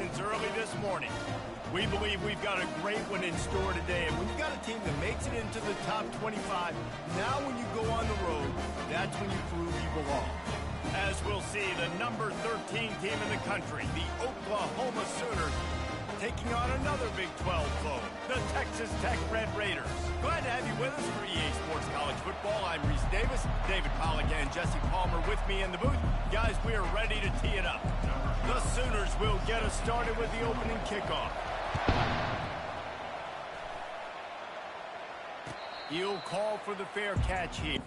since early this morning. We believe we've got a great one in store today, and when you've got a team that makes it into the top 25, now when you go on the road, that's when you prove you belong. As we'll see, the number 13 team in the country, the Oklahoma Sooners, taking on another Big 12 foe, the Texas Tech Red Raiders. Glad to have you with us for EA Sports College Football. I'm Reese Davis, David Pollack and Jesse Palmer with me in the booth. Guys, we are ready to tee it up. The Sooners will get us started with the opening kickoff. He'll call for the fair catch here.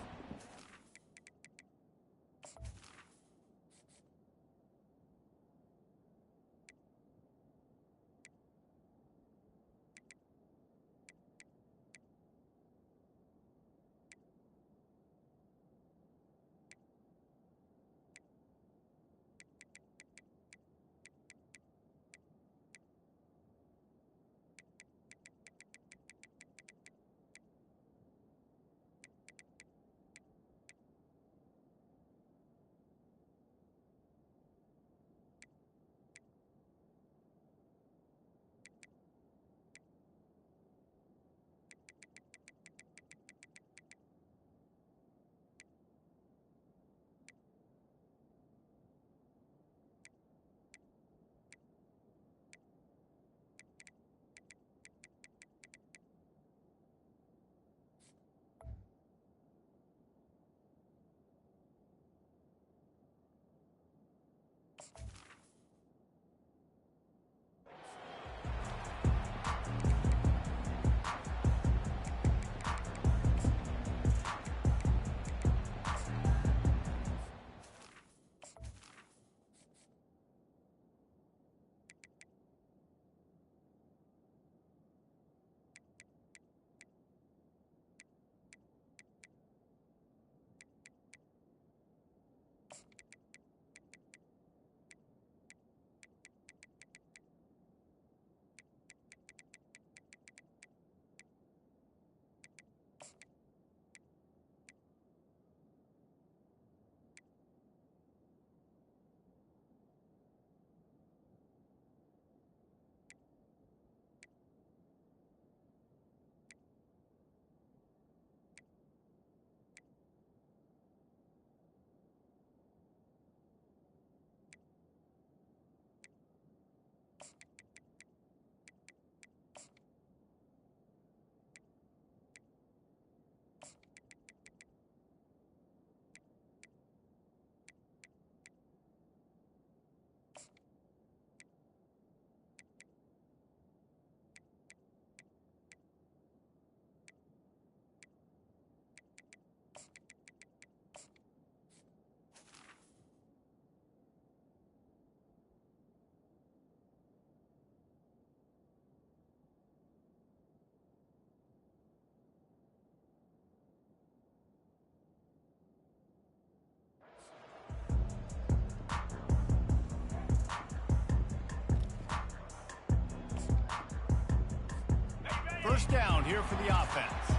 First down here for the offense.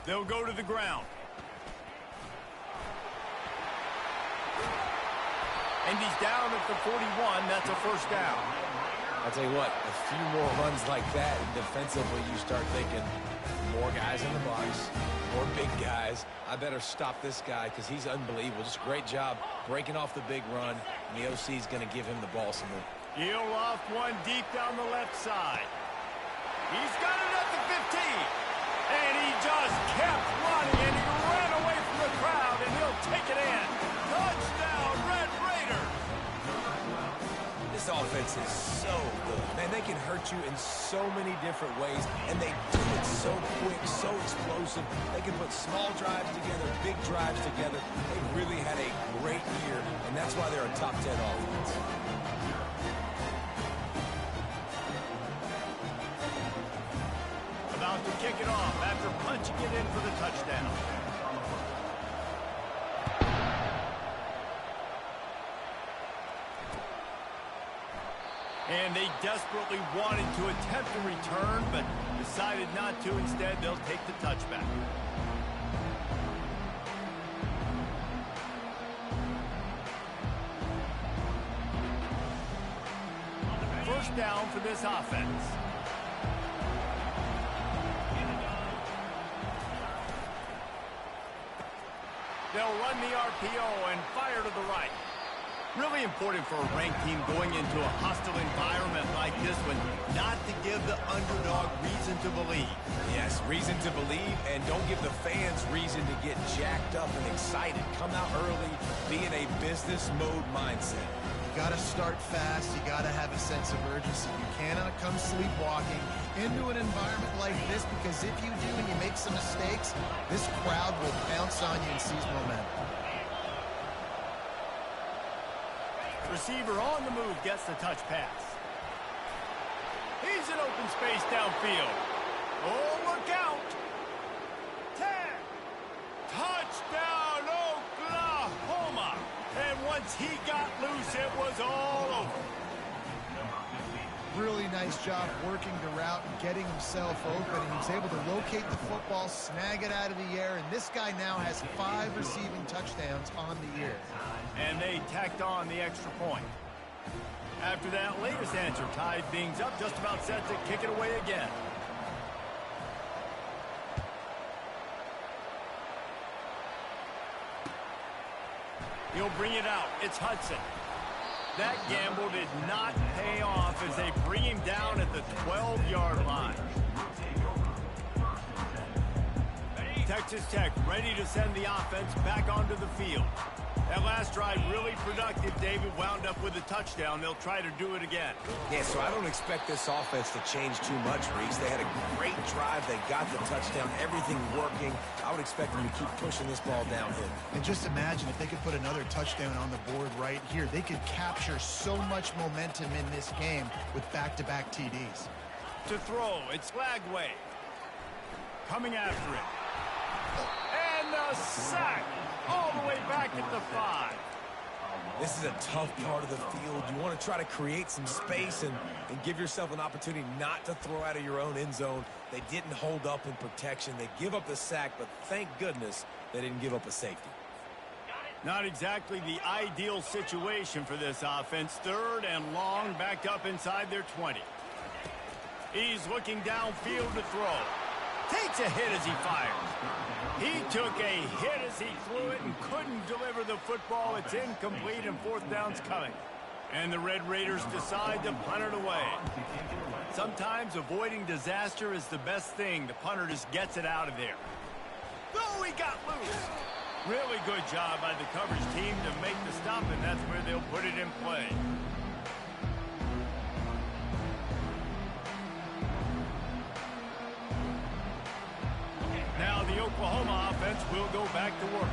They'll go to the ground. And he's down at the 41. That's a first down. I'll tell you what, a few more runs like that, and defensively you start thinking, more guys in the box, more big guys. I better stop this guy because he's unbelievable. Just a great job breaking off the big run, and the OC is going to give him the ball some more. He'll loft one deep down the left side. He's got it at the 15. And he just kept running, and he ran away from the crowd, and he'll take it in. Touchdown, Red Raiders! This offense is so good. Man, they can hurt you in so many different ways, and they do it so quick, so explosive. They can put small drives together, big drives together. They've really had a great year, and that's why they're a top 10 offense. About to kick it off after punching it in for the touchdown. And they desperately wanted to attempt a return, but decided not to. Instead, they'll take the touchback. down for this offense. They'll run the RPO and fire to the right. Really important for a ranked team going into a hostile environment like this one, not to give the underdog reason to believe. Yes, reason to believe, and don't give the fans reason to get jacked up and excited. Come out early, be in a business mode mindset. You got to start fast. You got to have a sense of urgency. You cannot come sleepwalking into an environment like this, because if you do and you make some mistakes, this crowd will pounce on you and seize momentum. Receiver on the move gets the touch pass. He's in open space downfield. Oh, look out! 10. Touchdown, Oklahoma! And once he got loose, it was all over. Really nice job working the route and getting himself open. He was able to locate the football, snag it out of the air, and this guy now has 5 receiving touchdowns on the year. And they tacked on the extra point. After that latest answer tied things up, just about set to kick it away again. He'll bring it out. It's Hudson. That gamble did not pay off as they bring him down at the 12-yard line. Texas Tech ready to send the offense back onto the field. That last drive really productive. David wound up with a touchdown. They'll try to do it again. Yeah, so I don't expect this offense to change too much, Reese. They had a great drive. They got the touchdown. Everything working. I would expect them to keep pushing this ball downhill. And just imagine if they could put another touchdown on the board right here. They could capture so much momentum in this game with back-to-back TDs. To throw, it's Lagway. Coming after it. And a sack all the way back at the 5. This is a tough part of the field. You want to try to create some space and give yourself an opportunity not to throw out of your own end zone. They didn't hold up in protection. They give up the sack, but thank goodness they didn't give up a safety. Not exactly the ideal situation for this offense. 3rd and long, backed up inside their 20. He's looking downfield to throw. Takes a hit as he fires. He took a hit as he threw it and couldn't deliver the football. It's incomplete and 4th down's coming. And the Red Raiders decide to punt it away. Sometimes avoiding disaster is the best thing. The punter just gets it out of there. Oh, he got loose. Really good job by the coverage team to make the stop, and that's where they'll put it in play. Now the Oklahoma offense will go back to work.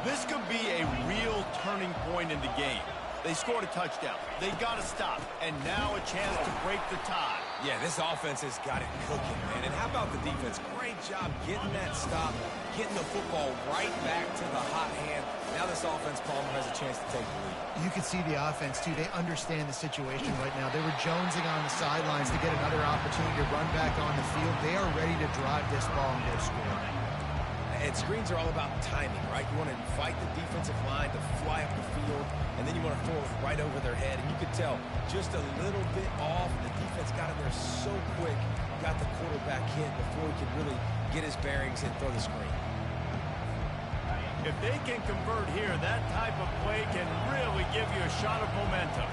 This could be a real turning point in the game. They scored a touchdown. They got to stop. And now a chance to break the tie. Yeah, this offense has got it cooking, man. And how about the defense? Great job getting that stop, getting the football right back to the hot hand. Now this offense, Palmer, has a chance to take the lead. You can see the offense, too. They understand the situation right now. They were jonesing on the sidelines to get another opportunity to run back on the field. They are ready to drive this ball and go score. And screens are all about timing, right? You want to invite the defensive line to fly up the field, and then you want to throw it right over their head. And you could tell just a little bit off. The defense got in there so quick, got the quarterback hit before he could really get his bearings and throw the screen. If they can convert here, that type of play can really give you a shot of momentum.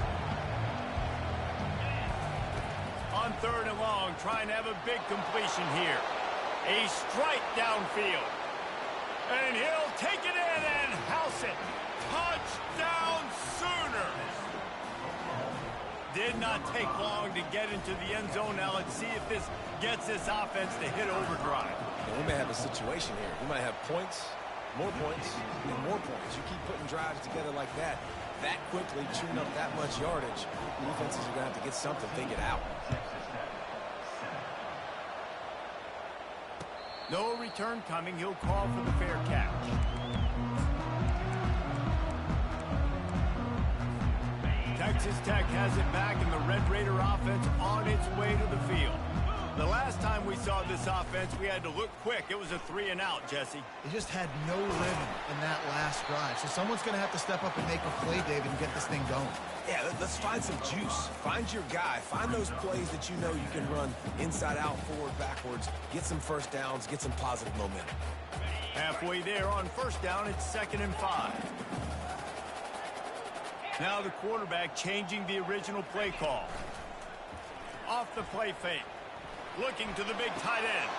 On 3rd and long, trying to have a big completion here. A strike downfield. And he'll take it in and house it. Touchdown Sooners! Did not take long to get into the end zone. Now let's see if this gets this offense to hit overdrive. And we may have a situation here. We might have points, more points, and more points. You keep putting drives together like that quickly, chewing up that much yardage, defenses are going to have to get something figured out. No return coming. He'll call for the fair catch. Texas Tech has it back, and the Red Raider offense on its way to the field. The last time we saw this offense, we had to look quick. It was a 3-and-out, Jesse. They just had no rhythm in that last drive. So someone's going to have to step up and make a play, David, and get this thing going. Yeah, let's find some juice. Find your guy. Find those plays that you know you can run inside out, forward, backwards. Get some first downs. Get some positive momentum. Halfway there on first down, it's 2nd and 5. Now the quarterback changing the original play call. Off the play fake. Looking to the big tight end.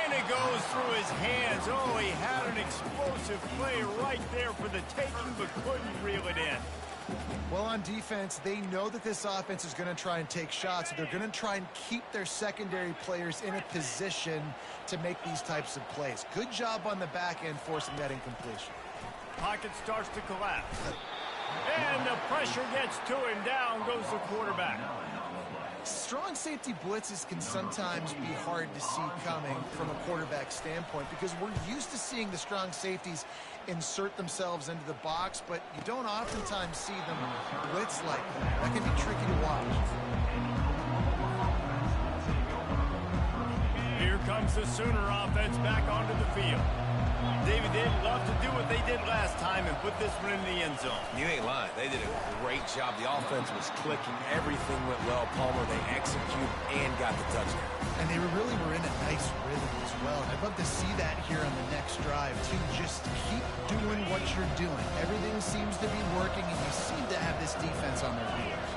And it goes through his hands. Oh, he had an explosive play right there for the taking, but couldn't reel it in. Well, on defense, they know that this offense is going to try and take shots. So they're going to try and keep their secondary players in a position to make these types of plays. Good job on the back end forcing that incompletion. Pocket starts to collapse. And the pressure gets to him. Down goes the quarterback. Strong safety blitzes can sometimes be hard to see coming from a quarterback standpoint because we're used to seeing the strong safeties insert themselves into the box, but you don't oftentimes see them blitz like that. That can be tricky to watch. Here comes the Sooner offense back onto the field. David, they'd love to do what they did last time and put this one in the end zone. You ain't lying. They did a great job. The offense was clicking. Everything went well. Palmer, they executed and got the touchdown. And they really were in a nice rhythm as well. And I'd love to see that here on the next drive, too. Just keep doing what you're doing. Everything seems to be working, and you seem to have this defense on their heels.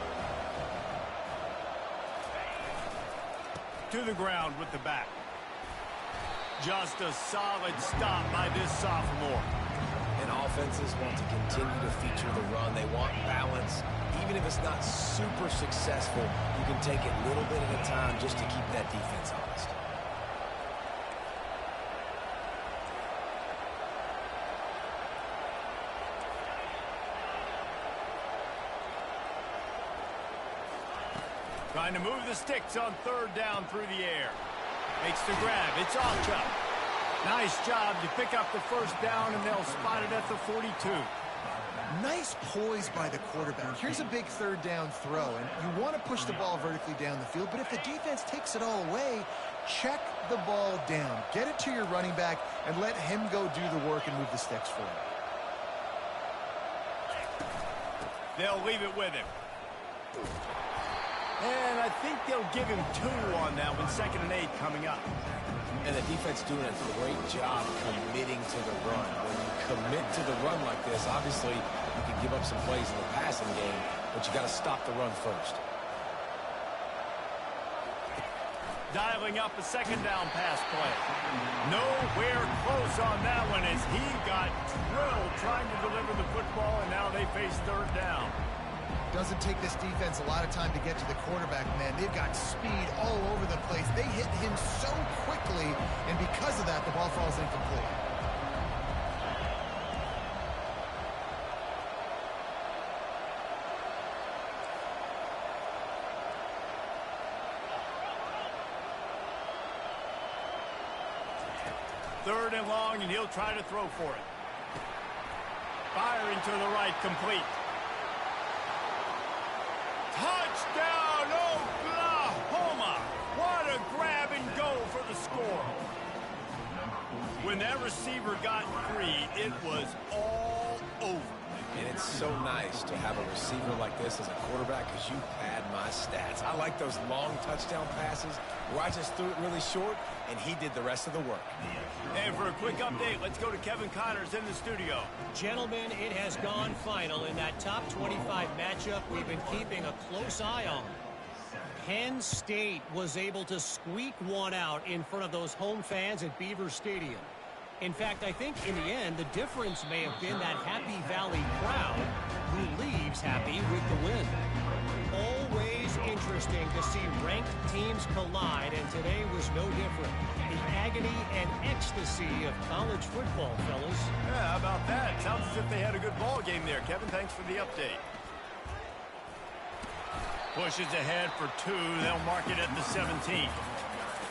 To the ground with the back. Just a solid stop by this sophomore. And offenses want to continue to feature the run. They want balance. Even if it's not super successful, you can take it a little bit at a time just to keep that defense honest. Trying to move the sticks on 3rd down through the air. Makes the grab. It's Alchuk. Nice job to pick up the first down, and they'll spot it at the 42. Nice poise by the quarterback. Here's a big 3rd down throw, and you want to push the ball vertically down the field, but if the defense takes it all away, check the ball down. Get it to your running back and let him go do the work and move the sticks for him. They'll leave it with him. And I think they'll give him 2 on that one. 2nd and 8 coming up. And the defense doing a great job committing to the run. When you commit to the run like this, obviously you can give up some plays in the passing game, but you got to stop the run first. Dialing up a 2nd down pass play. Nowhere close on that one as he got drilled trying to deliver the football, and now they face 3rd down. Doesn't take this defense a lot of time to get to the quarterback, man. They've got speed all over the place. They hit him so quickly, and because of that, the ball falls incomplete. Third and long, and he'll try to throw for it. Firing to the right, complete. Touchdown, Oklahoma! What a grab and go for the score. When that receiver got free, it was all over. And it's so nice to have a receiver like this as a quarterback because you pad my stats. I like those long touchdown passes where I just threw it really short and he did the rest of the work. And for a quick update, let's go to Kevin Connors in the studio. Gentlemen, it has gone final in that top 25 matchup we've been keeping a close eye on. Penn State was able to squeak one out in front of those home fans at Beaver Stadium. In fact, I think in the end, the difference may have been that Happy Valley crowd who leaves happy with the win. Always interesting to see ranked teams collide, and today was no different. The agony and ecstasy of college football, fellas. Yeah, how about that? Sounds as if they had a good ball game there. Kevin, thanks for the update. Pushes ahead for 2. They'll mark it at the 17.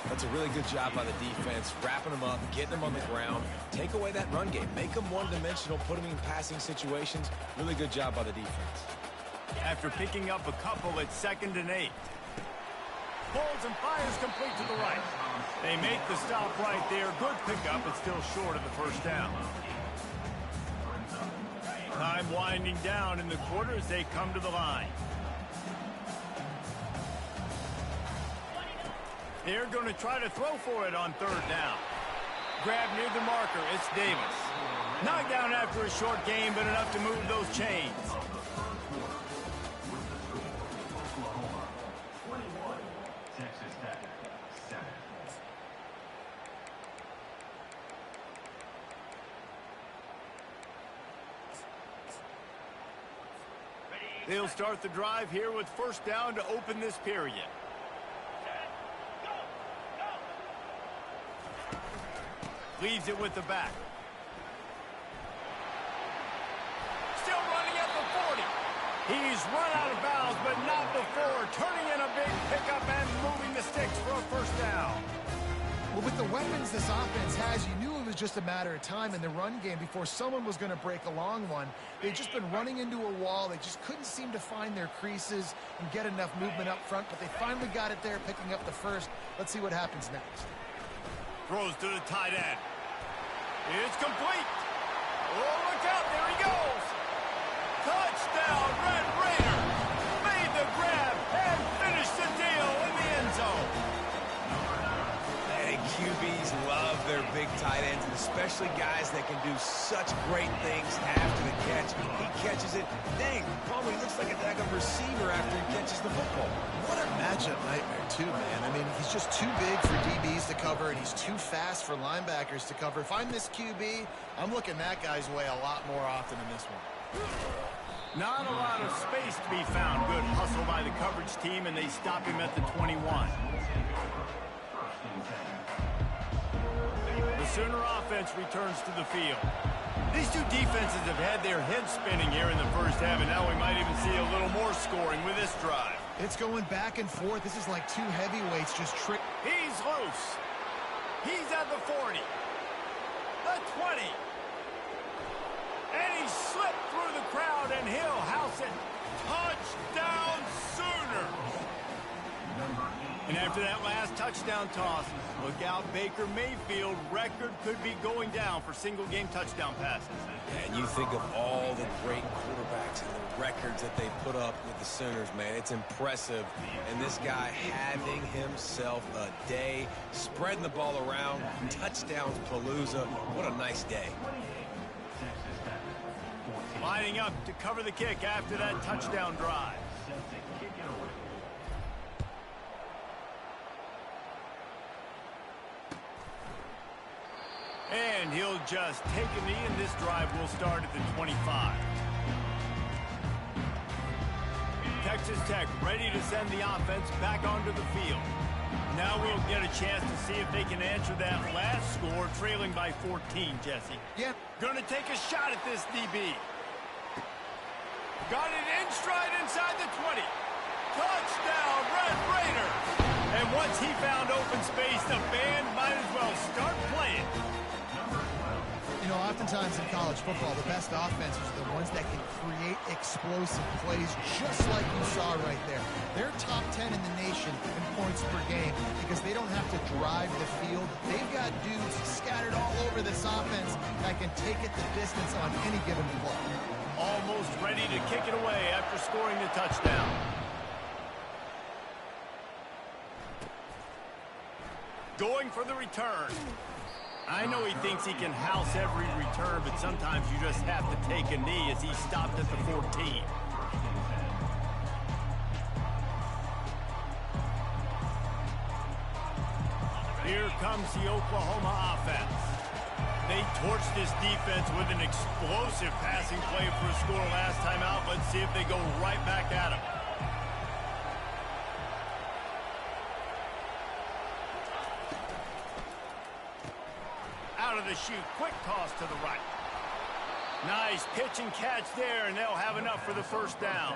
That's a really good job by the defense, wrapping them up, getting them on the ground. Take away that run game. Make them one-dimensional, put them in passing situations. Really good job by the defense. After picking up a couple, it's 2nd and 8. pulls and fires complete to the right. They make the stop right there. Good pickup, but still short of the first down. Time winding down in the quarter as they come to the line. They're going to try to throw for it on third down. Grab near the marker. It's Davis. Knocked down after a short game, but enough to move those chains. They'll start the drive here with first down to open this period. Leaves it with the back. Still running at the 40. He's run out of bounds, but not before turning in a big pickup and moving the sticks for a first down. Well, with the weapons this offense has, you knew it was just a matter of time in the run game before someone was going to break a long one. They've just been running into a wall. They just couldn't seem to find their creases and get enough movement up front, but they finally got it there, picking up the first. Let's see what happens next. Throws to the tight end. It's complete. Oh, look out. There he goes. Touchdown, Red Raider. Made the grab and finished the deal in the end zone. Hey, QBs love their big tight ends, and especially guys that can do such great things after the catch. He catches it. Dang, Palmer, he looks like a daggum receiver after he catches the football. What a matchup nightmare, too, man. I mean, he's just too big for DBs to cover, and he's too fast for linebackers to cover. If I'm this QB, I'm looking that guy's way a lot more often than this one. Not a lot of space to be found. Good hustle by the coverage team, and they stop him at the 21. The Sooner offense returns to the field. These two defenses have had their heads spinning here in the first half, and now we might even see a little more scoring with this drive. It's going back and forth. This is like two heavyweights just trick. He's loose. He's at the 40. The 20. And he slipped through the crowd, and he'll house it. Touchdown, Sooners! And after that last touchdown toss, look out, Baker Mayfield. Record could be going down for single-game touchdown passes. And you think of all the great quarterbacks and the records that they put up with the Sooners, man. It's impressive. And this guy having himself a day, spreading the ball around, touchdowns palooza. What a nice day. Lining up to cover the kick after that touchdown drive. And he'll just take a knee, and this drive will start at the 25. Texas Tech ready to send the offense back onto the field. Now we'll get a chance to see if they can answer that last score, trailing by 14, Jesse. Yeah. Going to take a shot at this DB. Got it in stride inside the 20. Touchdown, Red Raider. And once he found open space, the band might as well start playing. You know, oftentimes in college football, the best offenses are the ones that can create explosive plays, just like you saw right there. They're top 10 in the nation in points per game because they don't have to drive the field. They've got dudes scattered all over this offense that can take it the distance on any given play. Almost ready to kick it away after scoring the touchdown. Going for the return. I know he thinks he can house every return, but sometimes you just have to take a knee as he stopped at the 14. Here comes the Oklahoma offense. They torched this defense with an explosive passing play for a score last time out. Let's see if they go right back at him. Out of the chute, quick toss to the right. Nice pitch and catch there, and they'll have enough for the first down.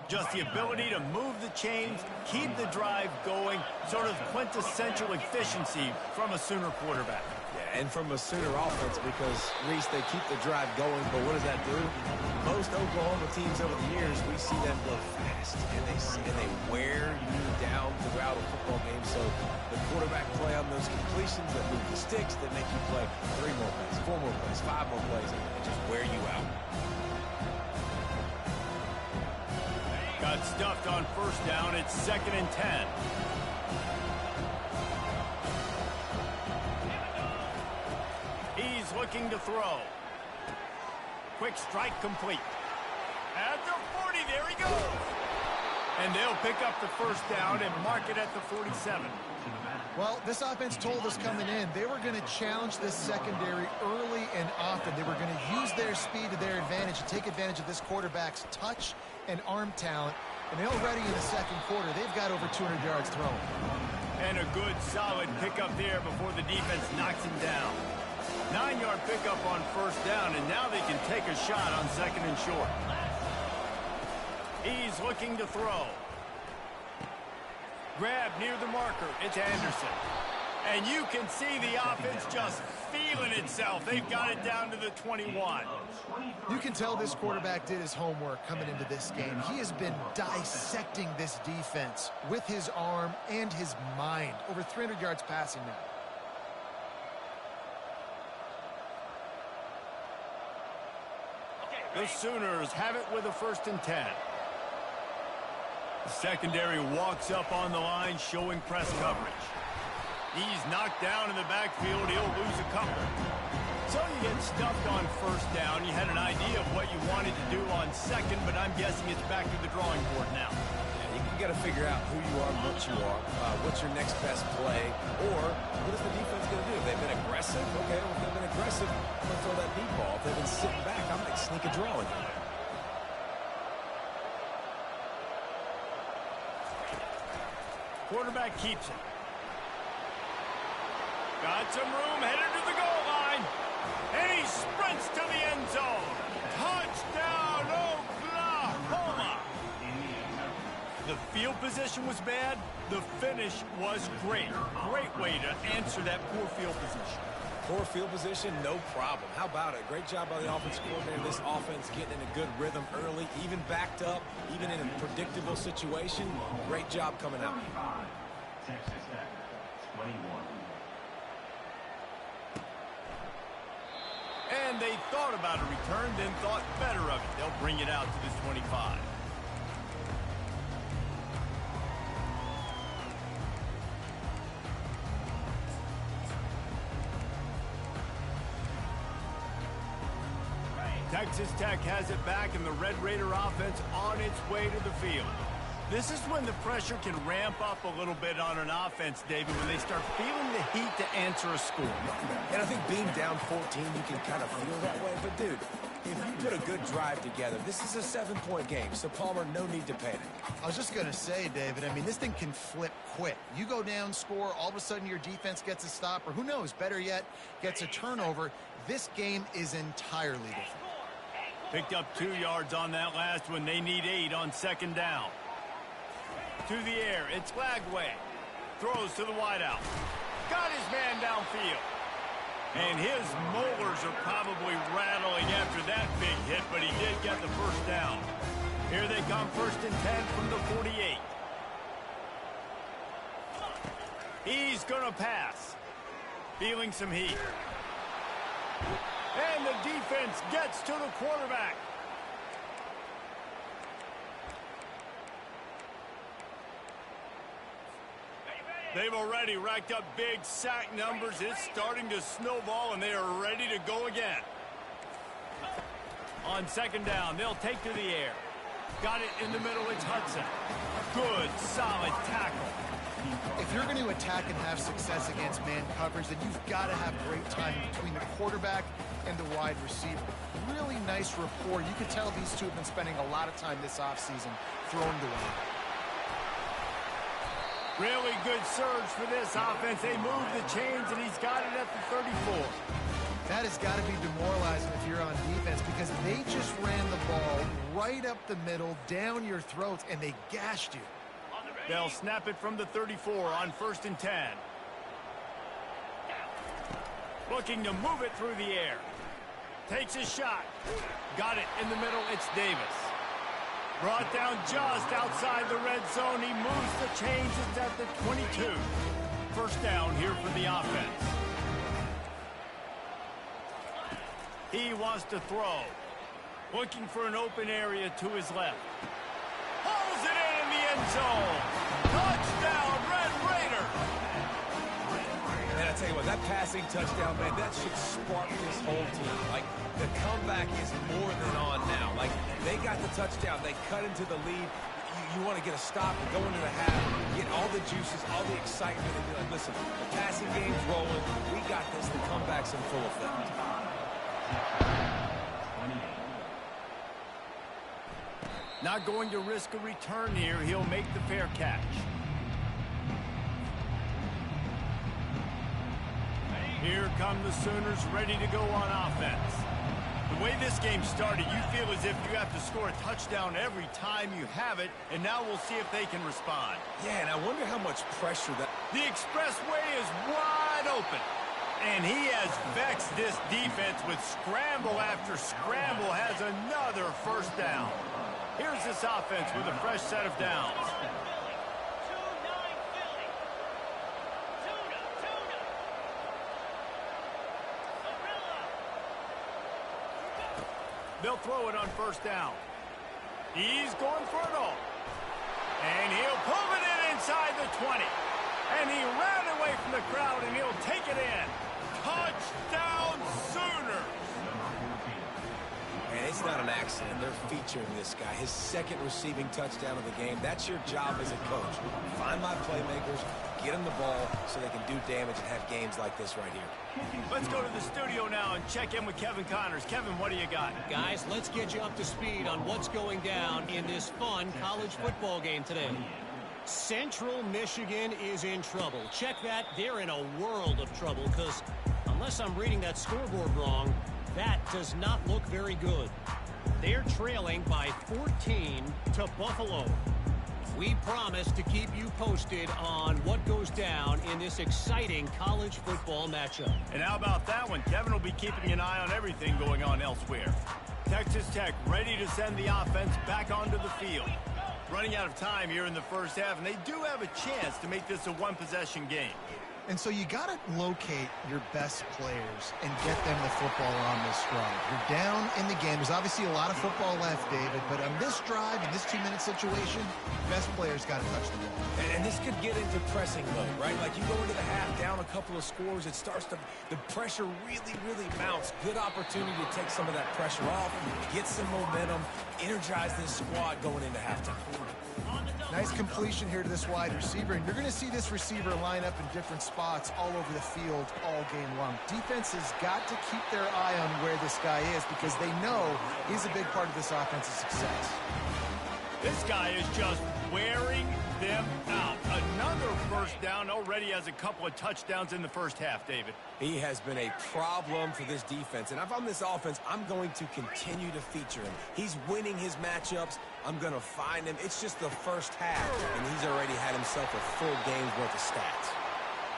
Just the ability to move the chains, keep the drive going, sort of quintessential efficiency from a Sooner quarterback. Yeah, and from a Sooner offense because, Reese, they keep the drive going, but what does that do? Most Oklahoma teams over the years, we see them go fast, and they wear you down throughout a football game. So the quarterback play on those completions that move the sticks that make you play 3 more plays, 4 more plays, 5 more plays, and just wear you out. Got stuffed on first down. It's 2nd and 10. He's looking to throw. Quick strike complete. At the 40, there he goes. And they'll pick up the first down and mark it at the 47. Well, this offense told us coming in they were going to challenge this secondary early and often. They were going to use their speed to their advantage and take advantage of this quarterback's touch and arm talent. And already in the second quarter, they've got over 200 yards thrown. And a good, solid pickup there before the defense knocks him down. 9-yard pickup on first down, and now they can take a shot on 2nd and short. He's looking to throw. Grab near the marker. It's Anderson. And you can see the offense just feeling itself. They've got it down to the 21. You can tell this quarterback did his homework coming into this game. He has been dissecting this defense with his arm and his mind. Over 300 yards passing now. The Sooners have it with a 1st and 10. The secondary walks up on the line, showing press coverage. He's knocked down in the backfield. He'll lose a couple. So you get stuffed on first down. You had an idea of what you wanted to do on second, but I'm guessing it's back to the drawing board now. Yeah, you got to figure out who you are and what you are. What's your next best play? Or what is the defense going to do? They've been aggressive? Okay, well, if they've been aggressive, I'm going to throw that deep ball. If they've been sitting back, I'm going to sneak a draw in there. Quarterback keeps it. Got some room, headed to the goal line. And he sprints to the end zone. Touchdown, Oklahoma! The field position was bad. The finish was great. Great way to answer that poor field position. Poor field position, no problem. How about it? Great job by the offensive coordinator. This offense getting in a good rhythm early, even backed up, even in a predictable situation. Great job coming out. Texas Tech, 21. And they thought about a return, then thought better of it. They'll bring it out to the 25. Texas Tech has it back, and the Red Raider offense on its way to the field. This is when the pressure can ramp up a little bit on an offense, David, when they start feeling the heat to answer a score. And I think being down 14, you can kind of feel that way. But, dude, if you put a good drive together, this is a 7-point game. So, Palmer, no need to panic. I was just going to say, David, I mean, this thing can flip quick. You go down, score, all of a sudden your defense gets a stop, or who knows, better yet, gets a turnover. This game is entirely different. Picked up 2 yards on that last one. They need 8 on 2nd down. To the air, it's Lagway. Throws to the wideout. Got his man downfield. And his molars are probably rattling after that big hit, but he did get the first down. Here they come, 1st and 10 from the 48. He's going to pass. Feeling some heat. And the defense gets to the quarterback. They've already racked up big sack numbers. It's starting to snowball, and they are ready to go again. On 2nd down, they'll take to the air. Got it in the middle, it's Hudson. Good, solid tackle. If you're going to attack and have success against man coverage, then you've got to have great timing between the quarterback and the wide receiver. Really nice rapport. You can tell these two have been spending a lot of time this offseason throwing the line. Really good surge for this offense. They move the chains, and he's got it at the 34. That has got to be demoralizing if you're on defense, because they just ran the ball right up the middle, down your throats, and they gashed you. They'll snap it from the 34 on 1st and 10. Looking to move it through the air. Takes a shot. Got it in the middle. It's Davis. Brought down just outside the red zone. He moves the chains. It's at the 22. First down here for the offense. He wants to throw. Looking for an open area to his left. Pulls it in the end zone. Touchdown, Red Raider. And I tell you what, that passing touchdown, man, that should spark this whole team. Like, the comeback is more than on now. Like, they got the touchdown. They cut into the lead. You want to get a stop and go into the half, get all the juices, all the excitement, and be like, listen, the passing game's rolling. We got this. The comeback's in full effect. Not going to risk a return here. He'll make the fair catch. Here come the Sooners ready to go on offense. The way this game started, you feel as if you have to score a touchdown every time you have it, and now we'll see if they can respond. Yeah, and I wonder how much pressure that... The expressway is wide open. And he has vexed this defense with scramble after scramble, has another first down. Here's this offense with a fresh set of downs. They'll throw it on first down. He's going for it all. And he'll pull it in inside the 20. And he ran away from the crowd, and he'll take it in. Touchdown, Sooners! And it's not an accident. They're featuring this guy. His second receiving touchdown of the game. That's your job as a coach. Find my playmakers, get them the ball so they can do damage and have games like this right here. Let's go to the studio now and check in with Kevin Connors. Kevin, what do you got? Guys, let's get you up to speed on what's going down in this fun college football game today. Central Michigan is in trouble. Check that. They're in a world of trouble because unless I'm reading that scoreboard wrong, that does not look very good. They're trailing by 14 to Buffalo. We promise to keep you posted on what goes down in this exciting college football matchup. And how about that one? Kevin will be keeping an eye on everything going on elsewhere. Texas Tech ready to send the offense back onto the field. Running out of time here in the first half, and they do have a chance to make this a one-possession game. And so you got to locate your best players and get them the football on this drive. You're down in the game. There's obviously a lot of football left, David, but on this drive, in this 2-minute situation, best players got to touch the ball. And this could get into pressing mode, right? Like you go into the half down a couple of scores, it starts to, the pressure really mounts. Good opportunity to take some of that pressure off, get some momentum, energize this squad going into halftime. Nice completion here to this wide receiver, and you're going to see this receiver line up in different spots all over the field all game long. Defense has got to keep their eye on where this guy is because they know he's a big part of this offense's success. This guy is just wearing them out. Another first down, already has a couple of touchdowns in the first half, David. He has been a problem for this defense, and if I'm this offense, I'm going to continue to feature him. He's winning his matchups. I'm going to find him. It's just the first half, and he's already had himself a full game's worth of stats.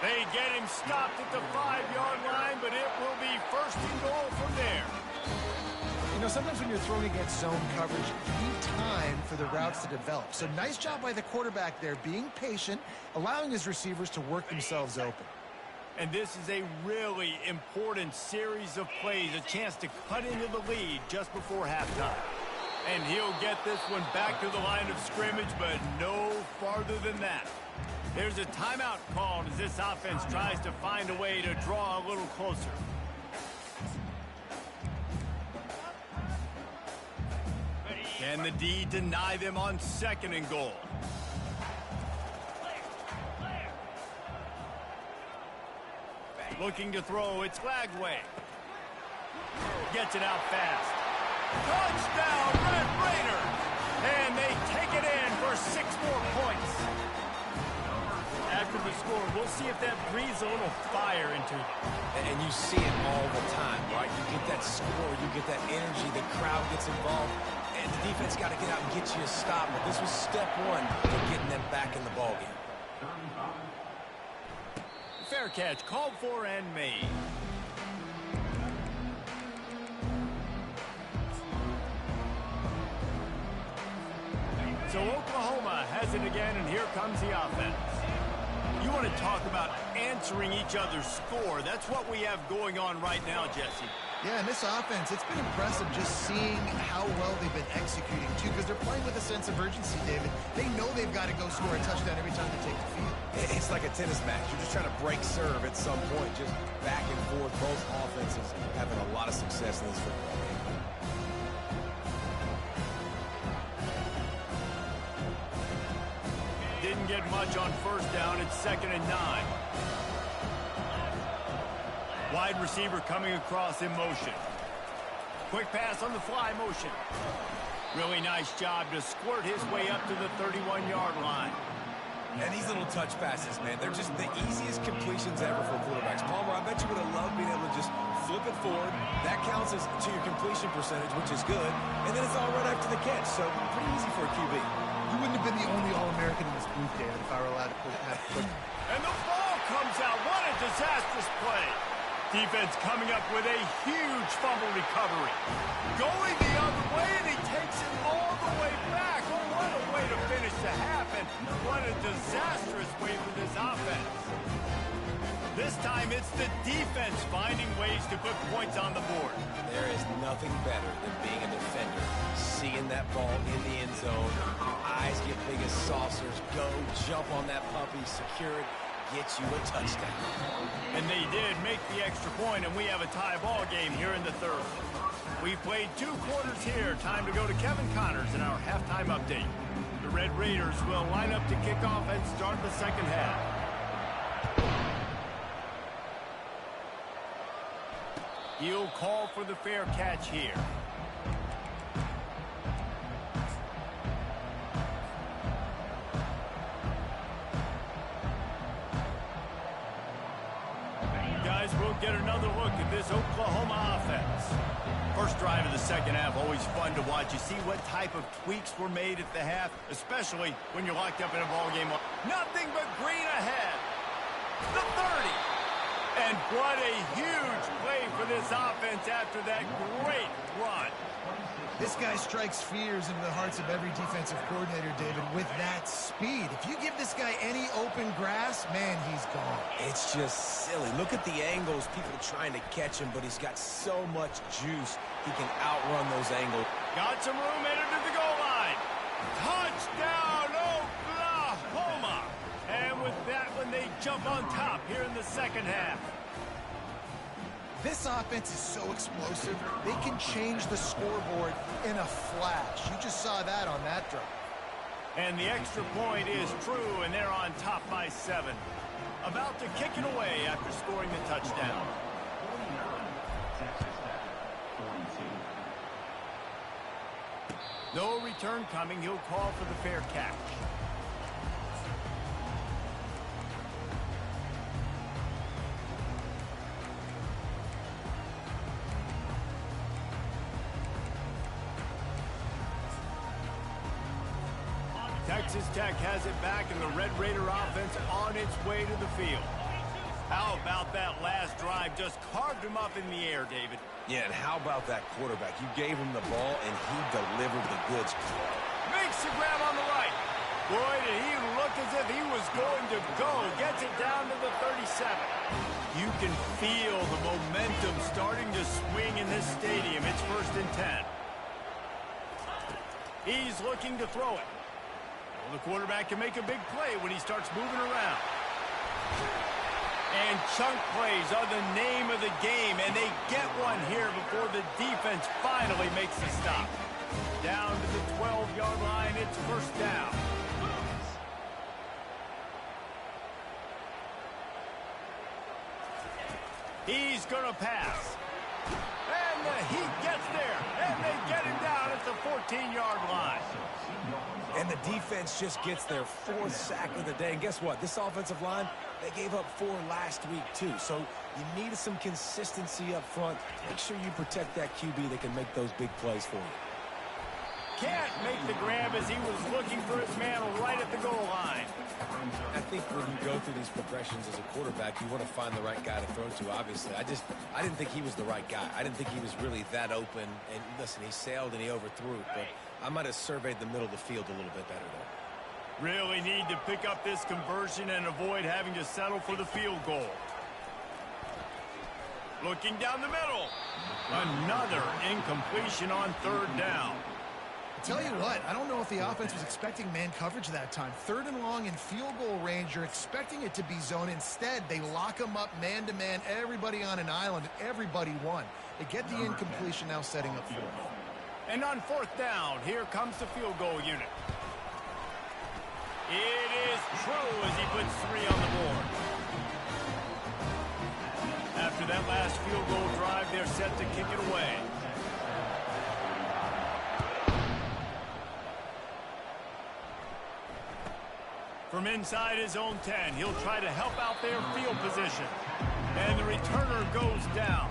They get him stopped at the 5-yard line, but it will be first and goal from there. You know, sometimes when you're throwing against zone coverage, you need time for the routes to develop. So nice job by the quarterback there, being patient, allowing his receivers to work themselves open. And this is a really important series of plays, a chance to cut into the lead just before halftime. And he'll get this one back to the line of scrimmage, but no farther than that. There's a timeout called as this offense tries to find a way to draw a little closer. Can the D deny them on second and goal? Looking to throw, it's Lagway. Gets it out fast. Touchdown, Red Raider! And they take it in for 6 more points. After the score, we'll see if that breathes a little fire into it. And you see it all the time, right? You get that score, you get that energy, the crowd gets involved, and the defense got to get out and get you a stop. But this was step one to getting them back in the ballgame. Fair catch, called for and made. So Oklahoma has it again, and here comes the offense. You want to talk about answering each other's score. That's what we have going on right now, Jesse. Yeah, and this offense, it's been impressive just seeing how well they've been executing, too, because they're playing with a sense of urgency, David. They know they've got to go score a touchdown every time they take the field. It's like a tennis match. You're just trying to break serve at some point, just back and forth. Both offenses having a lot of success in this football game. Didn't get much on first down. It's 2nd and 9. Wide receiver coming across in motion. Quick pass on the fly motion. Really nice job to squirt his way up to the 31-yard line. And these little touch passes, man, they're just the easiest completions ever for quarterbacks. Palmer, I bet you would have loved being able to just flip it forward. That counts as to your completion percentage, which is good. And then it's all right after the catch, so pretty easy for a QB. You wouldn't have been the only All-American in this booth, David, if I were allowed to put that. And the ball comes out. What a disastrous play. Defense coming up with a huge fumble recovery. Going the other way, and he takes it all the way back. Oh, what a way to finish the half, and what a disastrous way for this offense. This time, it's the defense finding ways to put points on the board. There is nothing better than being a defender. Seeing that ball in the end zone, your eyes get big as saucers. Go, jump on that puppy, secure it, get you a touchdown. And they did make the extra point, and we have a tie ball game here in the third. We've played 2 quarters here. Time to go to Kevin Connors in our halftime update. The Red Raiders will line up to kick off and start the second half. He'll call for the fair catch here. Guys, we'll get another look at this Oklahoma offense. First drive of the second half, always fun to watch. You see what type of tweaks were made at the half, especially when you're locked up in a ball game. Nothing but green ahead. The 30. And what a huge play for this offense after that great run. This guy strikes fears into the hearts of every defensive coordinator, David, with that speed. If you give this guy any open grass, man, he's gone. It's just silly. Look at the angles, people trying to catch him, but he's got so much juice, he can outrun those angles. Got some room headed to the goal line. Touchdown, Oklahoma! And with that one, they jump on top here in the second half. This offense is so explosive, they can change the scoreboard in a flash. You just saw that on that drive. And the extra point is true, and they're on top by 7. About to kick it away after scoring the touchdown. No return coming. He'll call for the fair catch. Texas Tech has it back, and the Red Raider offense on its way to the field. How about that last drive? Just carved him up in the air, David. Yeah, and how about that quarterback? You gave him the ball, and he delivered the goods. Makes the grab on the right. Boy, did he look as if he was going to go. Gets it down to the 37. You can feel the momentum starting to swing in this stadium. It's 1st and 10. He's looking to throw it. Well, the quarterback can make a big play when he starts moving around. And chunk plays are the name of the game, and they get one here before the defense finally makes the stop. Down to the 12-yard line, it's 1st down. He's going to pass. And he gets there, and they get him down at the 14-yard line. And the defense just gets their 4th sack of the day. And guess what? This offensive line, they gave up 4 last week, too. So you need some consistency up front. Make sure you protect that QB that can make those big plays for you. Can't make the grab as he was looking for his man right at the goal line. I think when you go through these progressions as a quarterback, you want to find the right guy to throw to, obviously. I didn't think he was the right guy. I didn't think he was really that open. And listen, he sailed and he overthrew it. But I might have surveyed the middle of the field a little bit better there. Really need to pick up this conversion and avoid having to settle for the field goal. Looking down the middle. Another incompletion on third down. Tell you what, I don't know if the offense was expecting man coverage that time. Third and long in field goal range, you're expecting it to be zone. Instead, they lock them up man-to-man, everybody on an island, everybody won. They get the incompletion, now setting up fourth. And on fourth down, here comes the field goal unit. It is true as he puts 3 on the board. After that last field goal drive, they're set to kick it away. From inside his own 10, he'll try to help out their field position. And the returner goes down.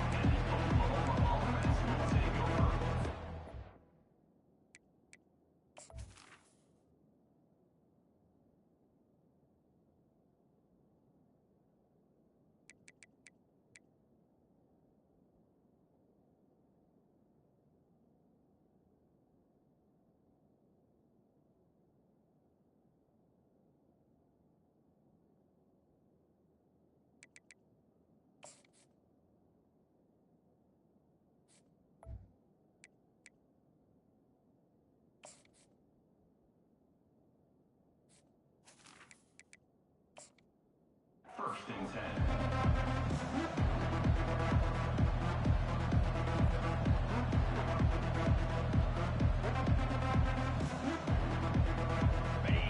First and 10.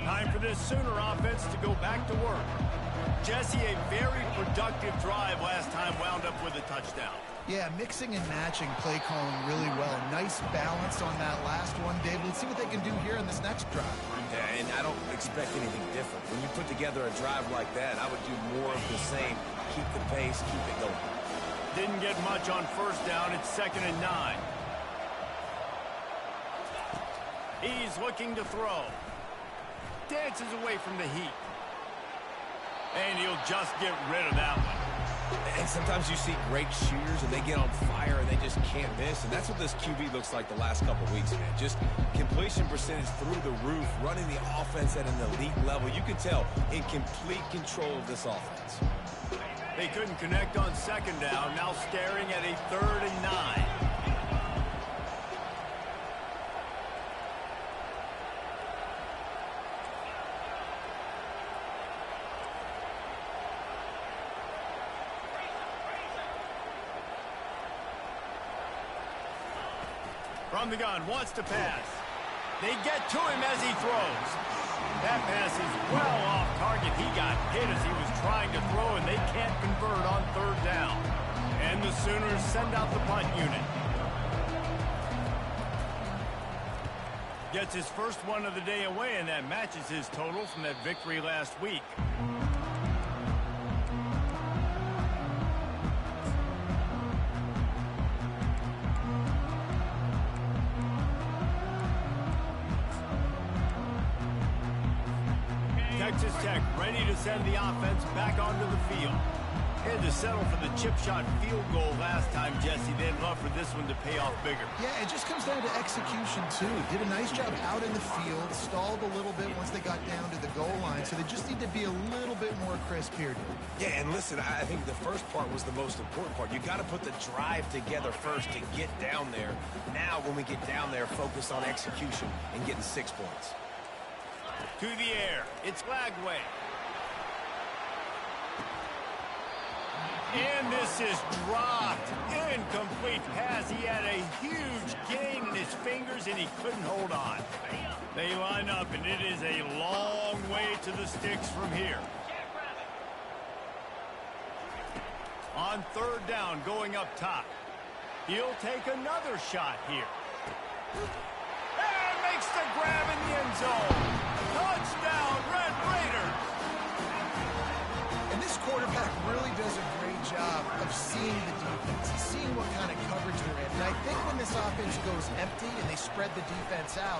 Time for this Sooner offense to go back to work. Jesse, a very productive drive last time, wound up with a touchdown. Yeah, mixing and matching play calling really well. Nice balance on that last one, Dave. Let's see what they can do here in this next drive. Yeah, and I don't expect anything different. When you put together a drive like that, I would do more of the same. Keep the pace, keep it going. Didn't get much on first down. It's 2nd and 9. He's looking to throw. Dances away from the heat. And he'll just get rid of that one. And sometimes you see great shooters and they get on fire and they just can't miss. And that's what this QB looks like the last couple weeks, man. Just completion percentage through the roof, running the offense at an elite level. You can tell in complete control of this offense. They couldn't connect on 2nd down. Now staring at a 3rd and 9. From the gun, wants to pass. They get to him as he throws. That pass is well off target. He got hit as he was trying to throw, and they can't convert on 3rd down. And the Sooners send out the punt unit. Gets his first one of the day away, and that matches his total from that victory last week. Texas Tech ready to send the offense back onto the field. Had to settle for the chip shot field goal last time, Jesse. They'd love for this one to pay off bigger. Yeah, it just comes down to execution, too. Did a nice job out in the field, stalled a little bit once they got down to the goal line, so they just need to be a little bit more crisp here. Yeah, and listen, I think the first part was the most important part. You got to put the drive together first to get down there. Now, when we get down there, focus on execution and getting 6 points. To the air. It's Lagway. And this is dropped. Incomplete pass. He had a huge gain in his fingers, and he couldn't hold on. They line up, and it is a long way to the sticks from here. On 3rd down, going up top. He'll take another shot here. And makes the grab in the end zone. Touchdown, Red Raiders! And this quarterback really does a great job of seeing the defense, seeing what kind of coverage they're in. And I think when this offense goes empty and they spread the defense out,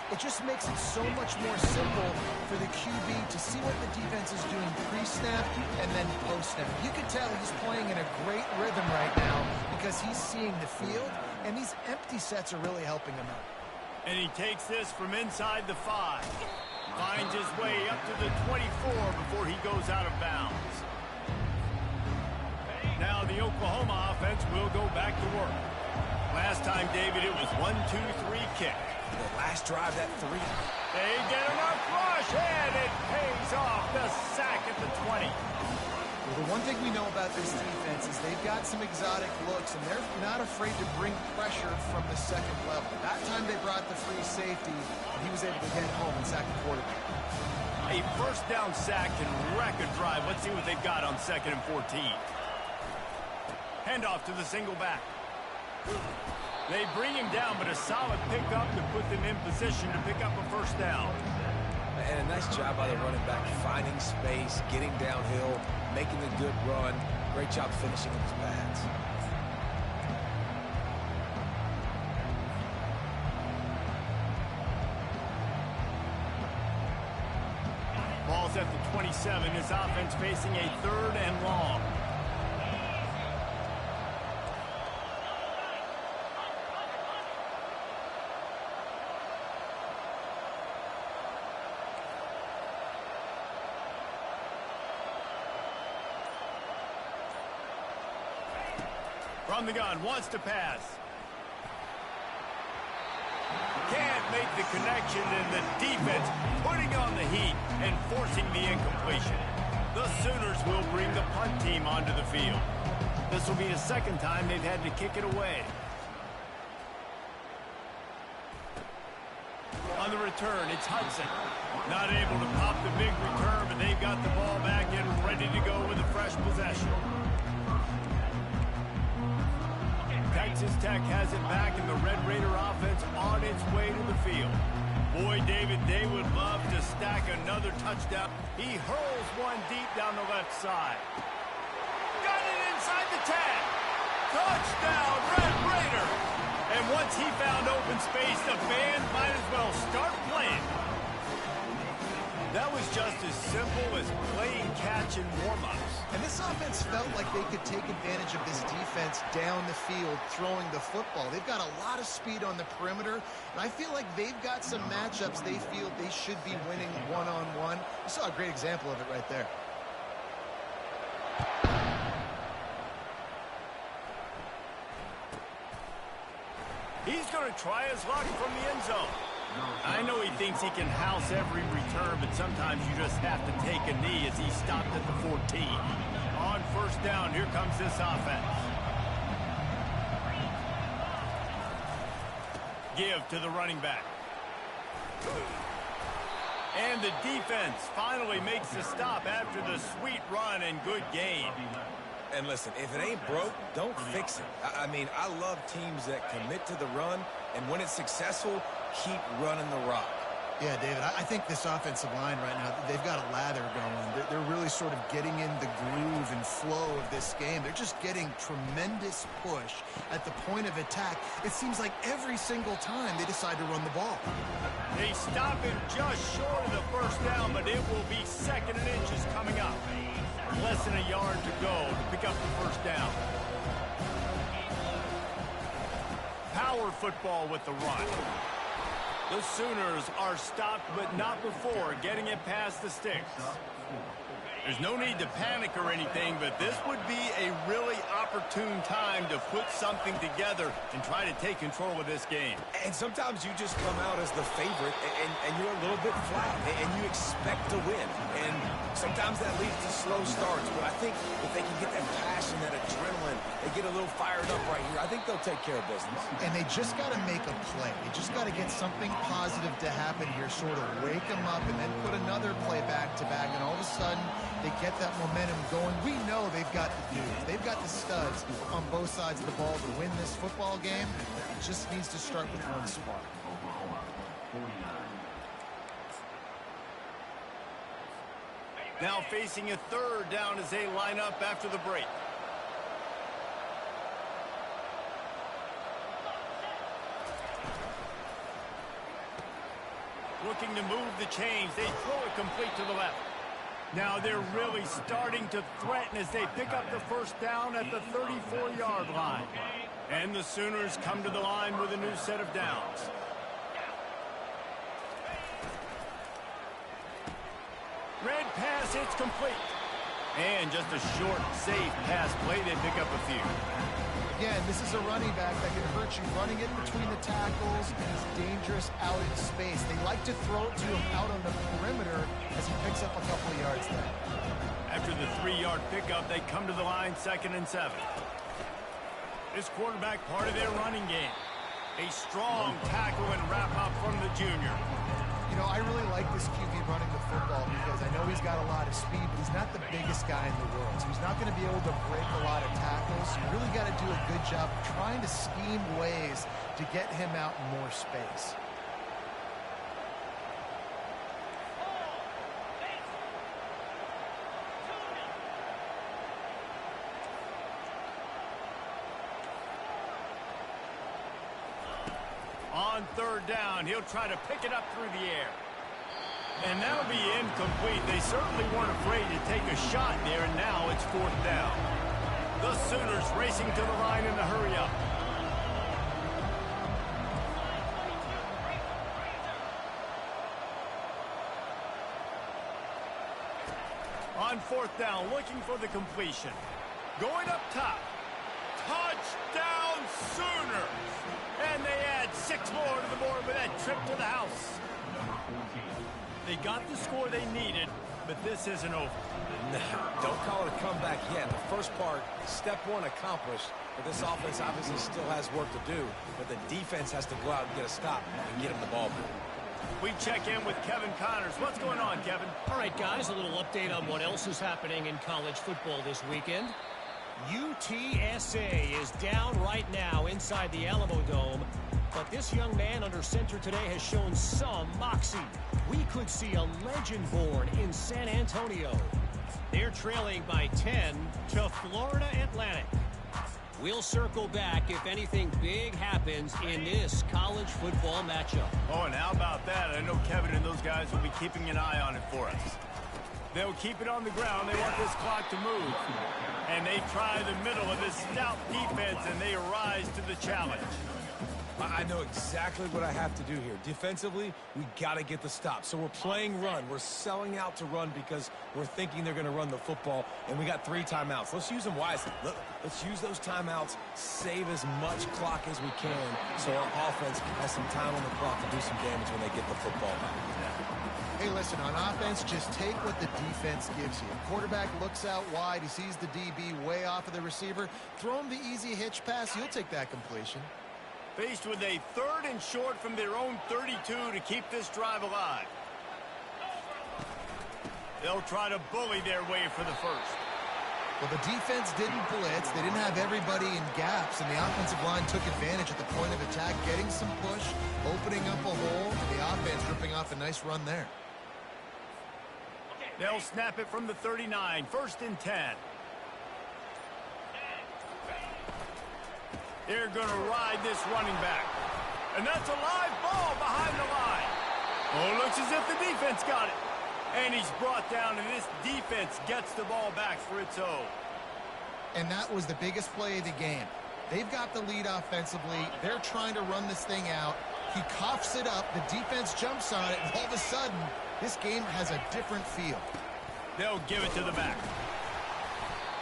it just makes it so much more simple for the QB to see what the defense is doing pre-snap and then post-snap. You can tell he's playing in a great rhythm right now because he's seeing the field, and these empty sets are really helping him out. And he takes this from inside the 5. Finds his way up to the 24 before he goes out of bounds. Now the Oklahoma offense will go back to work. Last time, David, it was 1-2-3 kick. The last drive, that 3. They get enough rush, and it pays off. The sack at the 20. Well, the one thing we know about this defense is they've got some exotic looks, and they're not afraid to bring pressure from the second level. That time they brought the free safety, and he was able to get home and sack the quarterback. A first down sack can wreck a drive. Let's see what they've got on 2nd and 14. Handoff to the single back. They bring him down, but a solid pickup to put them in position to pick up a first down. And a nice job by the running back, finding space, getting downhill, making a good run. Great job finishing with his pads. Ball's at the 27. His offense facing a 3rd and long. From the gun, wants to pass. Can't make the connection, and the defense putting on the heat and forcing the incompletion. The Sooners will bring the punt team onto the field. This will be the 2nd time they've had to kick it away. On the return, it's Hudson. Not able to pop the big return, but they've got the ball back and ready to go with a fresh possession. Texas Tech has it back, and the Red Raider offense on its way to the field. Boy, David, they would love to stack another touchdown. He hurls one deep down the left side. Got it inside the 10. Touchdown, Red Raider. And once he found open space, the band might as well start playing. That was just as simple as playing catch and warm-ups. And this offense felt like they could take advantage of this defense down the field throwing the football. They've got a lot of speed on the perimeter, and I feel like they've got some matchups they feel they should be winning one-on-one. You saw a great example of it right there. He's going to try his luck from the end zone. I know he thinks he can house every return, but sometimes you just have to take a knee as he stopped at the 14. On 1st down, here comes this offense. Give to the running back. And the defense finally makes the stop after the sweet run and good gain. And listen, if it ain't broke, don't fix it. I mean, I love teams that commit to the run, and when it's successful, keep running the rock. Yeah, David, I think this offensive line right now, they've got a lather going. They're really sort of getting in the groove and flow of this game. They're just getting tremendous push at the point of attack. It seems like every single time they decide to run the ball. They stop him just short of the first down, but it will be 2nd and inches coming up. Less than a yard to go to pick up the first down. Power football with the run. The Sooners are stopped, but not before getting it past the sticks. There's no need to panic or anything, but this would be a really opportune time to put something together and try to take control of this game. And sometimes you just come out as the favorite, and you're a little bit flat, and you expect to win. And sometimes that leads to slow starts, but I think if they can get that passion, that adrenaline, they get a little fired up right here, I think they'll take care of business. And they just got to make a play. They just got to get something positive to happen here, sort of wake them up, and then put another play back-to-back, and all of a sudden they get that momentum going. We know they've got the dudes. They've got the studs on both sides of the ball to win this football game. It just needs to start with one spark. Now facing a 3rd down as they line up after the break. Looking to move the chains. They throw it complete to the left. Now they're really starting to threaten as they pick up the first down at the 34-yard line. And the Sooners come to the line with a new set of downs. Red pass, it's complete. And just a short, safe pass play. They pick up a few. Again, this is a running back that can hurt you running it between the tackles, and he's dangerous out in space. They like to throw it to him out on the perimeter as he picks up a couple of yards there. After the 3-yard pickup, they come to the line 2nd and 7. This quarterback part of their running game. A strong tackle and wrap-up from the junior. You know, I really like this QB running the football because I know he's got a lot of speed, but he's not the biggest guy in the world. So he's not going to be able to break a lot of tackles. You really got to do a good job trying to scheme ways to get him out in more space. On 3rd down, he'll try to pick it up through the air. And that'll be incomplete. They certainly weren't afraid to take a shot there, and now it's 4th down. The Sooners racing to the line in a hurry up. On 4th down, looking for the completion. Going up top. Touchdown Sooners! And they add 6 more to the board with that trip to the house. They got the score they needed, but this isn't over. No, don't call it a comeback yet. The first part, step 1 accomplished, but this offense obviously still has work to do, but the defense has to go out and get a stop and get him the ball back. We check in with Kevin Connors. What's going on, Kevin? All right, guys, a little update on what else is happening in college football this weekend. UTSA is down right now inside the Alamo Dome, but this young man under center today has shown some moxie. We could see a legend born in San Antonio. They're trailing by 10 to Florida Atlantic. We'll circle back if anything big happens in this college football matchup. Oh, and how about that? I know Kevin and those guys will be keeping an eye on it for us. They'll keep it on the ground. They want this clock to move. And they try the middle of this stout defense, and they rise to the challenge. I know exactly what I have to do here. Defensively, we got to get the stop. So we're playing run. We're selling out to run because we're thinking they're going to run the football, and we got 3 timeouts. Let's use them wisely. Let's use those timeouts, save as much clock as we can so our offense has some time on the clock to do some damage when they get the football back. Hey, listen, on offense, just take what the defense gives you. Quarterback looks out wide. He sees the DB way off of the receiver. Throw him the easy hitch pass. He'll take that completion. Faced with a 3rd and short from their own 32 to keep this drive alive. They'll try to bully their way for the first. Well, the defense didn't blitz. They didn't have everybody in gaps, and the offensive line took advantage at the point of attack, getting some push, opening up a hole, and the offense ripping off a nice run there. They'll snap it from the 39, 1st and 10. They're going to ride this running back. And that's a live ball behind the line. Oh, looks as if the defense got it. And he's brought down, and this defense gets the ball back for its own. And that was the biggest play of the game. They've got the lead offensively. They're trying to run this thing out. He coughs it up. The defense jumps on it, and all of a sudden, this game has a different feel. They'll give it to the back.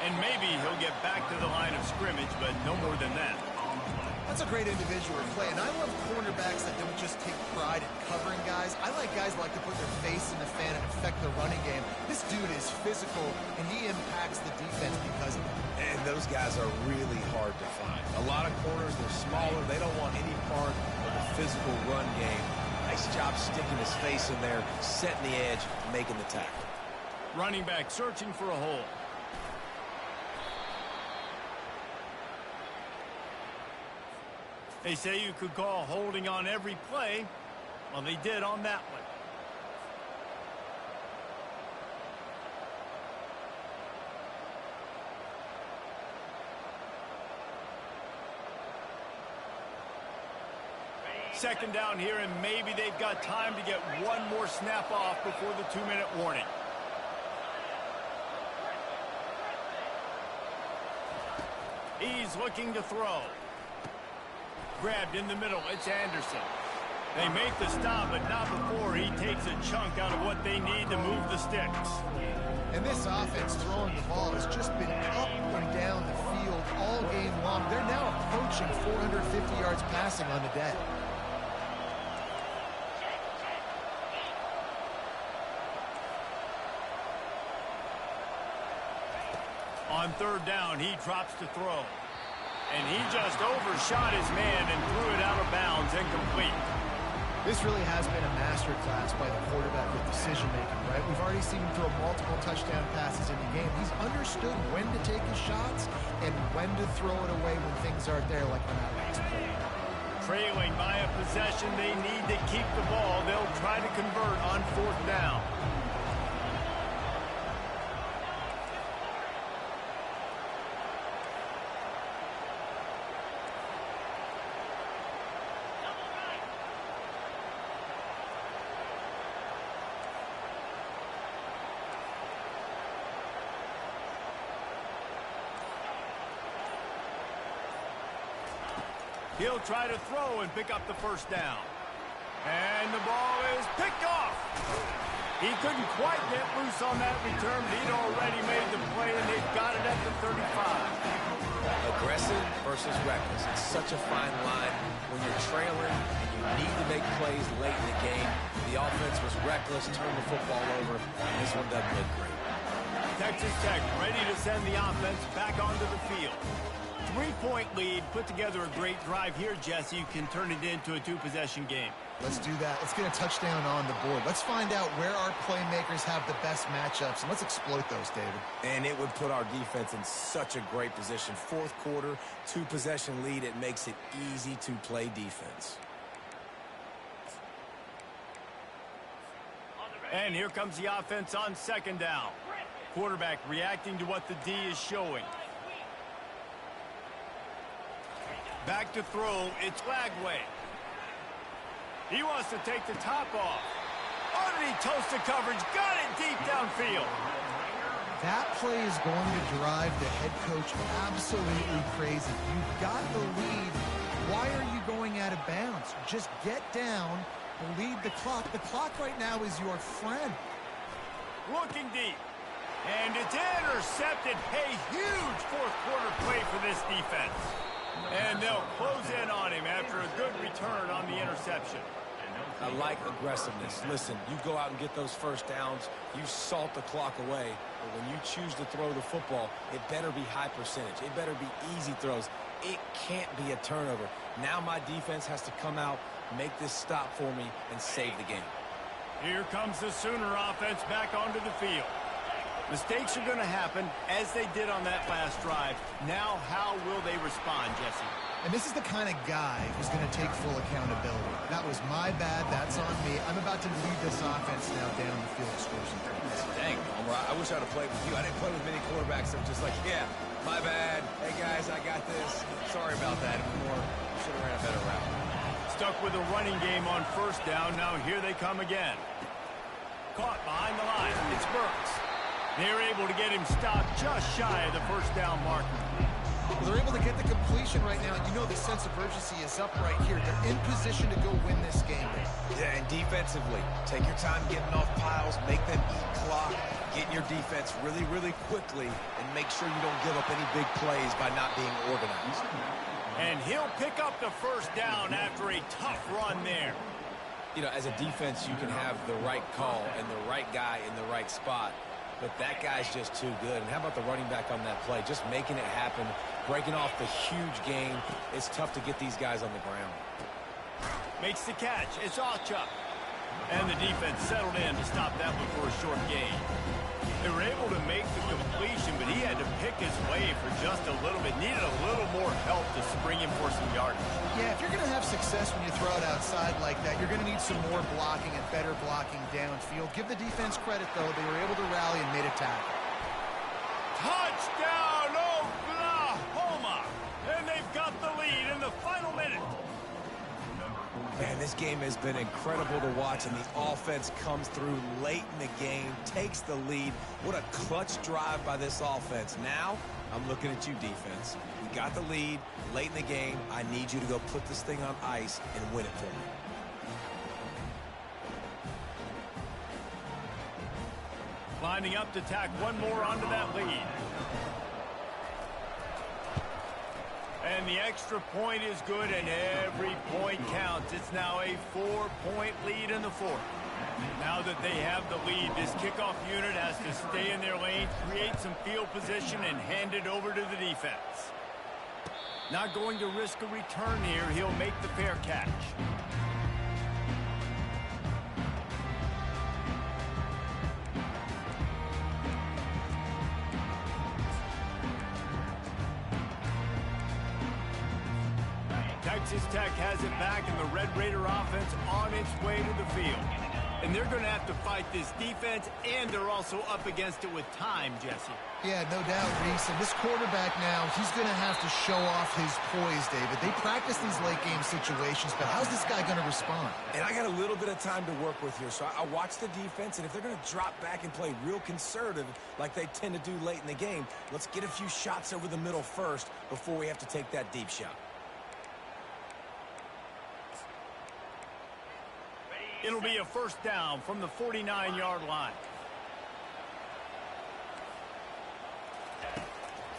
And maybe he'll get back to the line of scrimmage, but no more than that. That's a great individual play, and I love cornerbacks that don't just take pride in covering guys. I like guys who like to put their face in the fan and affect the running game. This dude is physical, and he impacts the defense because of it. And those guys are really hard to find. A lot of corners, they're smaller. They don't want any part of the physical run game. Nice job sticking his face in there, setting the edge, making the tackle. Running back searching for a hole. They say you could call holding on every play. Well, they did on that one. Second down here, and maybe they've got time to get one more snap off before the 2-minute warning. He's looking to throw. Grabbed in the middle. It's Anderson. They make the stop, but not before he takes takes a chunk out of what they need to move the sticks. And this offense throwing the ball has just been up and down the field all game long. They're now approaching 450 yards passing on the day. On third down, he drops to throw. And he just overshot his man and threw it out of bounds, incomplete. This really has been a masterclass by the quarterback with decision-making, right? We've already seen him throw multiple touchdown passes in the game. He's understood when to take his shots and when to throw it away when things aren't there, like on that last play. Trailing by a possession, they need to keep the ball. They'll try to convert on fourth down. He'll try to throw and pick up the first down. And the ball is picked off. He couldn't quite get loose on that return, but he'd already made the play, and they've got it at the 35. Aggressive versus reckless. It's such a fine line when you're trailing and you need to make plays late in the game. The offense was reckless, turned the football over, and this one doesn't look great. Texas Tech ready to send the offense back onto the field. 3-point lead, put together a great drive here, Jesse. You can turn it into a two-possession game. Let's do that. Let's get a touchdown on the board. Let's find out where our playmakers have the best matchups, and let's exploit those, David. And it would put our defense in such a great position. Fourth quarter, two-possession lead. It makes it easy to play defense. And here comes the offense on second down. Quarterback reacting to what the D is showing. Back to throw, it's Lagway. He wants to take the top off. Underneath toasted coverage, got it deep downfield. That play is going to drive the head coach absolutely crazy. You've got the lead. Why are you going out of bounds? Just get down, lead the clock. The clock right now is your friend. Looking deep. And it's intercepted. A huge fourth quarter play for this defense. And they'll close in on him after a good return on the interception. I like aggressiveness. Listen, you go out and get those first downs. You salt the clock away. But when you choose to throw the football, it better be high percentage. It better be easy throws. It can't be a turnover. Now my defense has to come out, make this stop for me, and save the game. Here comes the Sooner offense back onto the field. Mistakes are going to happen, as they did on that last drive. Now, how will they respond, Jesse? And this is the kind of guy who's going to take full accountability. That was my bad. That's on me. I'm about to lead this offense now down the field to score some points. Dang, Homer, I wish I'd have played with you. I didn't play with many quarterbacks that were just like, yeah, my bad. Hey, guys, I got this. Sorry about that. Should have ran a better route. Stuck with a running game on first down. Now here they come again. Caught behind the line. It's Burks. They're able to get him stopped just shy of the first down marker. Well, they're able to get the completion right now, and you know the sense of urgency is up right here. They're in position to go win this game. Yeah, and defensively, take your time getting off piles, make them eat clock, get in your defense really, really quickly, and make sure you don't give up any big plays by not being organized. And he'll pick up the first down after a tough run there. You know, as a defense, you can have the right call and the right guy in the right spot. But that guy's just too good. And how about the running back on that play? Just making it happen, breaking off the huge game. It's tough to get these guys on the ground. Makes the catch. It's Ochuck. And the defense settled in to stop that one for a short gain. They were able to make the completion, but he had to pick his way for just a little bit. Needed a little more help to spring him for some yardage. Yeah, if you're going to have success when you throw it outside like that, you're going to need some more blocking and better blocking downfield. Give the defense credit, though. They were able to rally and made a tackle. Touchdown, Oklahoma! And they've got the lead in the final minute. Man, this game has been incredible to watch, and the offense comes through late in the game, takes the lead. What a clutch drive by this offense. Now, I'm looking at you, defense. We got the lead late in the game. I need you to go put this thing on ice and win it for me. Lining up to tack one more onto that lead. And the extra point is good, and every point counts. It's now a 4-point lead in the fourth. Now that they have the lead, this kickoff unit has to stay in their lane, create some field position, and hand it over to the defense. Not going to risk a return here. He'll make the fair catch. Texas Tech has it back, and the Red Raider offense on its way to the field. And they're going to have to fight this defense, and they're also up against it with time, Jesse. Yeah, no doubt, Reese. And this quarterback now, he's going to have to show off his poise, David. They practice these late-game situations, but how's this guy going to respond? And I got a little bit of time to work with here, so I watch the defense, and if they're going to drop back and play real conservative like they tend to do late in the game, let's get a few shots over the middle first before we have to take that deep shot. It'll be a first down from the 49-yard line.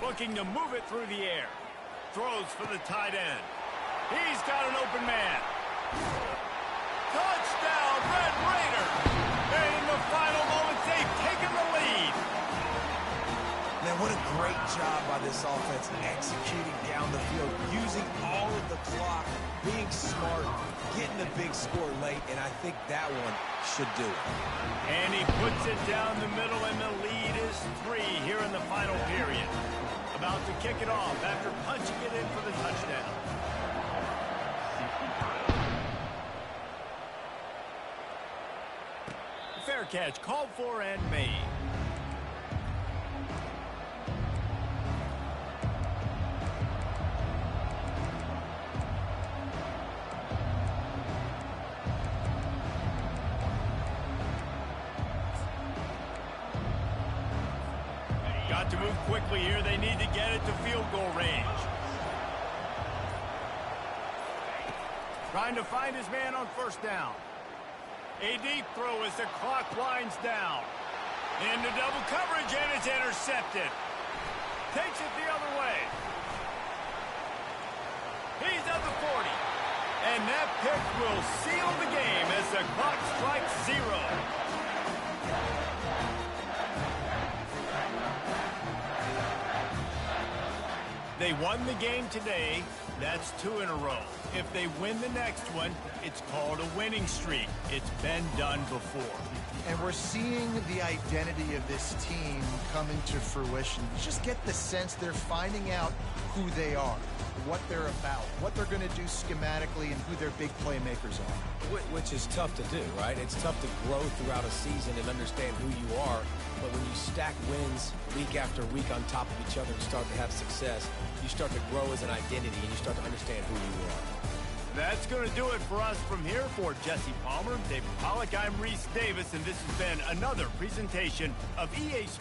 Looking to move it through the air. Throws for the tight end. He's got an open man. Touchdown, Red Raider! And in the final moments, they've taken the lead. Man, what a great job by this offense executing down the field, using all of the clock, being smart, getting a big score late, and I think that one should do it. And he puts it down the middle, and the lead is 3 here in the final period. About to kick it off after punching it in for the touchdown. Fair catch called for and made. Got to move quickly here. They need to get it to field goal range. Trying to find his man on first down. A deep throw as the clock winds down. Into double coverage, and it's intercepted. Takes it the other way. He's at the 40. And that pick will seal the game as the clock strikes 0. They won the game today. That's 2 in a row. If they win the next one, it's called a winning streak. It's been done before. And we're seeing the identity of this team coming to fruition. You just get the sense they're finding out who they are, what they're about, what they're going to do schematically, and who their big playmakers are. Which is tough to do, right? It's tough to grow throughout a season and understand who you are. But when you stack wins week after week on top of each other and start to have success, you start to grow as an identity and you start to understand who you are. That's going to do it for us from here. For Jesse Palmer, David Pollack, I'm Reese Davis, and this has been another presentation of EA Sports.